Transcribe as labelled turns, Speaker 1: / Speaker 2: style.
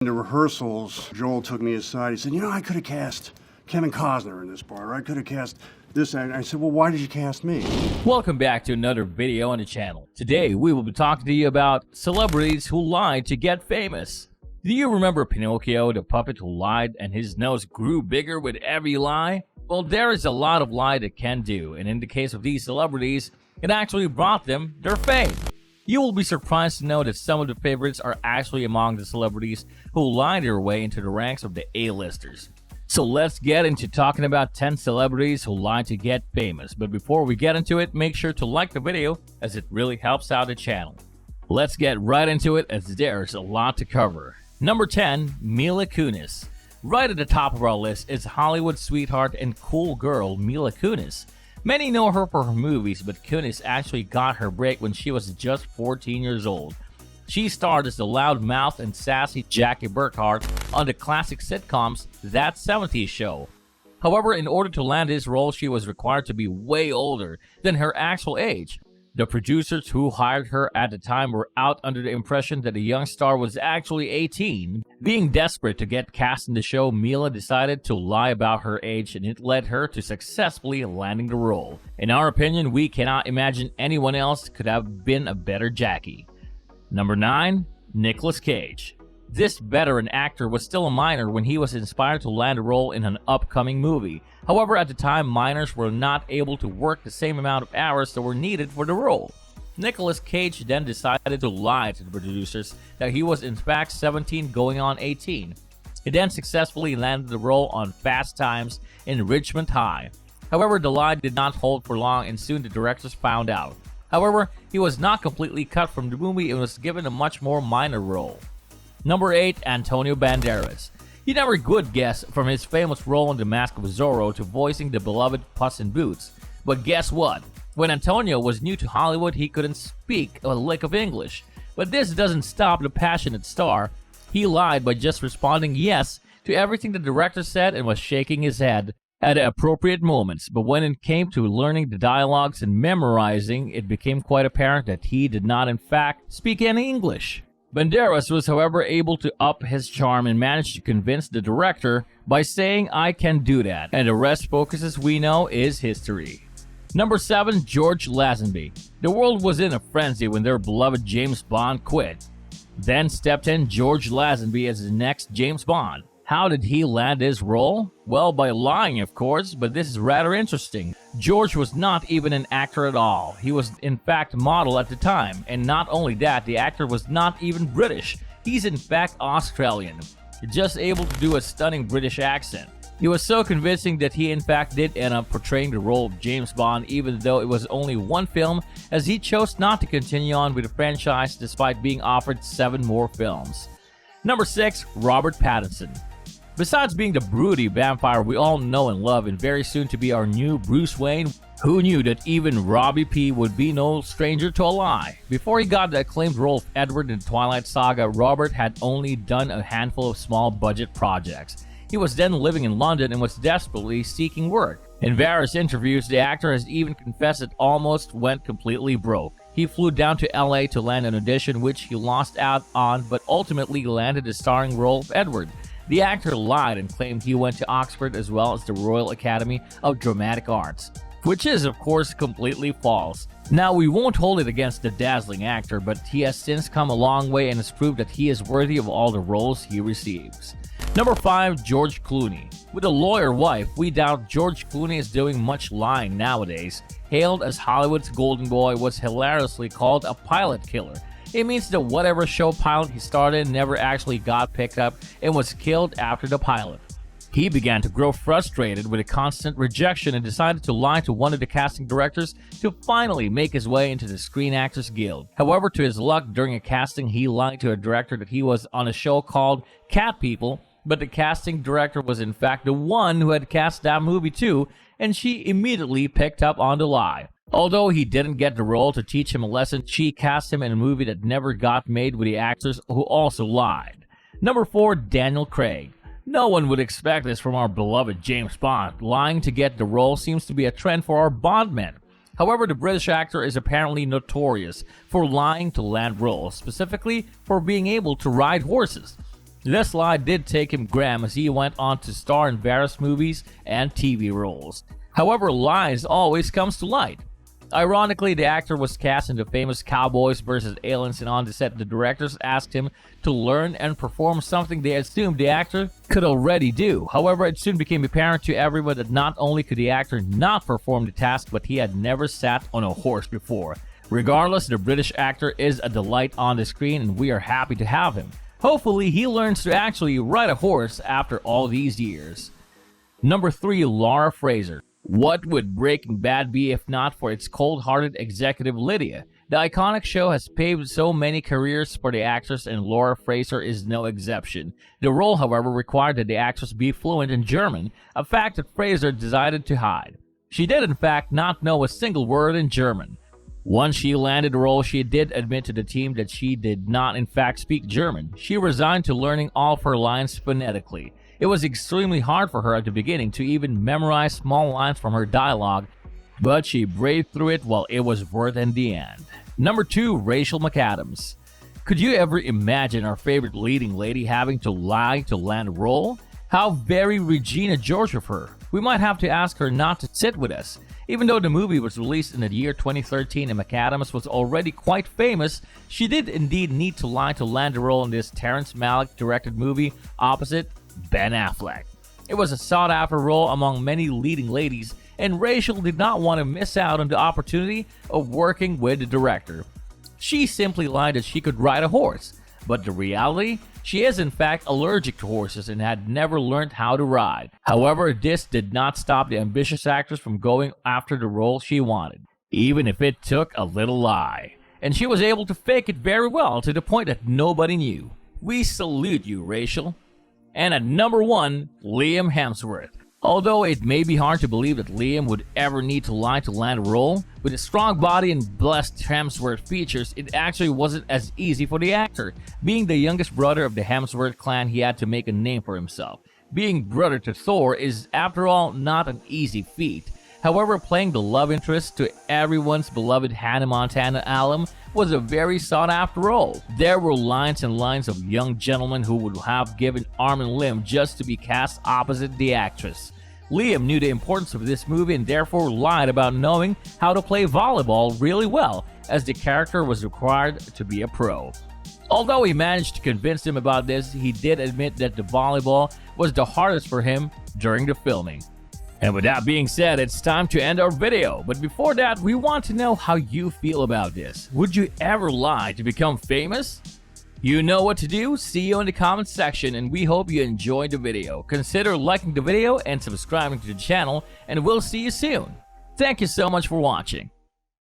Speaker 1: In the rehearsals, Joel took me aside. He said, you know, I could have cast Kevin Costner in this part, or I could have cast this. And I said, well, why did you cast me?
Speaker 2: Welcome back to another video on the channel. Today, we will be talking to you about celebrities who lied to get famous. Do you remember Pinocchio, the puppet who lied and his nose grew bigger with every lie? Well, there is a lot of lie that can do, and in the case of these celebrities, it actually brought them their fame. You will be surprised to know that some of the favorites are actually among the celebrities who lied their way into the ranks of the A-listers. So let's get into talking about 10 celebrities who lied to get famous. But before we get into it, make sure to like the video as it really helps out the channel. Let's get right into it as there's a lot to cover. Number 10, Mila Kunis. Right at the top of our list is Hollywood sweetheart and cool girl Mila Kunis. Many know her for her movies, but Kunis actually got her break when she was just 14 years old. She starred as the loudmouth and sassy Jackie Burkhart on the classic sitcoms That 70s Show. However, in order to land this role, she was required to be way older than her actual age. The producers who hired her at the time were out under the impression that the young star was actually 18. Being desperate to get cast in the show, Mila decided to lie about her age, and it led her to successfully landing the role. In our opinion, we cannot imagine anyone else could have been a better Jackie. Number 9, Nicolas Cage. This veteran actor was still a minor when he was inspired to land a role in an upcoming movie. However, at the time, minors were not able to work the same amount of hours that were needed for the role. Nicolas Cage then decided to lie to the producers that he was in fact 17 going on 18. He then successfully landed the role on Fast Times in Richmond High. However, the lie did not hold for long and soon the directors found out. However, he was not completely cut from the movie and was given a much more minor role. Number 8, Antonio Banderas. You never could guess from his famous role in The Mask of Zorro to voicing the beloved Puss in Boots. But guess what? When Antonio was new to Hollywood, he couldn't speak a lick of English. But this doesn't stop the passionate star. He lied by just responding yes to everything the director said and was shaking his head at the appropriate moments. But when it came to learning the dialogues and memorizing, it became quite apparent that he did not in fact speak any English. Banderas was, however, able to up his charm and managed to convince the director by saying, "I can do that," and the rest, folks, as we know, is history. Number 7, George Lazenby. The world was in a frenzy when their beloved James Bond quit. Then stepped in George Lazenby as the next James Bond. How did he land his role? Well, by lying, of course, but this is rather interesting. George was not even an actor at all. He was in fact a model at the time, and not only that, the actor was not even British. He's in fact Australian, just able to do a stunning British accent. He was so convincing that he in fact did end up portraying the role of James Bond, even though it was only one film, as he chose not to continue on with the franchise despite being offered 7 more films. Number 6, Robert Pattinson. Besides being the broody vampire we all know and love, and very soon to be our new Bruce Wayne, who knew that even Robbie P would be no stranger to a lie? Before he got the acclaimed role of Edward in the Twilight Saga, Robert had only done a handful of small budget projects. He was then living in London and was desperately seeking work. In various interviews, the actor has even confessed it almost went completely broke. He flew down to LA to land an audition which he lost out on, but ultimately landed the starring role of Edward. The actor lied and claimed he went to Oxford as well as the Royal Academy of Dramatic Arts, which is of course completely false. Now, we won't hold it against the dazzling actor, but he has since come a long way and has proved that he is worthy of all the roles he receives. Number 5, George Clooney. With a lawyer wife, we doubt George Clooney is doing much lying nowadays. Hailed as Hollywood's golden boy, was hilariously called a pilot killer. It means that whatever show pilot he started never actually got picked up and was killed after the pilot. He began to grow frustrated with the constant rejection and decided to lie to one of the casting directors to finally make his way into the Screen Actors Guild. However, to his luck, during a casting, he lied to a director that he was on a show called Cat People, but the casting director was in fact the one who had cast that movie too, and she immediately picked up on the lie. Although he didn't get the role to teach him a lesson, she cast him in a movie that never got made with the actors who also lied. Number 4, Daniel Craig. No one would expect this from our beloved James Bond. Lying to get the role seems to be a trend for our Bond men. However, the British actor is apparently notorious for lying to land roles, specifically for being able to ride horses. This lie did take him gram as he went on to star in various movies and TV roles. However, lies always comes to light. Ironically, the actor was cast in the famous Cowboys vs. Aliens, and on the set the directors asked him to learn and perform something they assumed the actor could already do. However, it soon became apparent to everyone that not only could the actor not perform the task, but he had never sat on a horse before. Regardless, the British actor is a delight on the screen and we are happy to have him. Hopefully, he learns to actually ride a horse after all these years. Number 3. Laura Fraser. What would Breaking Bad be if not for its cold-hearted executive Lydia? The iconic show has paved so many careers for the actress, and Laura Fraser is no exception. The role, however, required that the actress be fluent in German, a fact that Fraser decided to hide. She did, in fact, not know a single word in German. Once she landed the role, she did admit to the team that she did not, in fact, speak German. She resigned to learning all of her lines phonetically. It was extremely hard for her at the beginning to even memorize small lines from her dialogue, but she braved through it while it was worth in the end. Number 2. Rachel McAdams. Could you ever imagine our favorite leading lady having to lie to land a role? How very Regina George of her. We might have to ask her not to sit with us. Even though the movie was released in the year 2013 and McAdams was already quite famous, she did indeed need to lie to land a role in this Terrence Malick directed movie opposite Ben Affleck. It was a sought-after role among many leading ladies, and Rachel did not want to miss out on the opportunity of working with the director. She simply lied that she could ride a horse, but the reality, she is in fact allergic to horses and had never learned how to ride. However, this did not stop the ambitious actress from going after the role she wanted, even if it took a little lie. And she was able to fake it very well to the point that nobody knew. We salute you, Rachel. And at number 1, Liam Hemsworth. Although it may be hard to believe that Liam would ever need to lie to land a role, with his strong body and blessed Hemsworth features, it actually wasn't as easy for the actor. Being the youngest brother of the Hemsworth clan, he had to make a name for himself. Being brother to Thor is, after all, not an easy feat. However, playing the love interest to everyone's beloved Hannah Montana alum was a very sought-after role. There were lines and lines of young gentlemen who would have given arm and limb just to be cast opposite the actress. Liam knew the importance of this movie and therefore lied about knowing how to play volleyball really well, as the character was required to be a pro. Although he managed to convince him about this, he did admit that the volleyball was the hardest for him during the filming. And with that being said, it's time to end our video. But before that, we want to know how you feel about this. Would you ever lie to become famous? You know what to do. See you in the comments section, and we hope you enjoyed the video. Consider liking the video and subscribing to the channel, and we'll see you soon. Thank you so much for watching.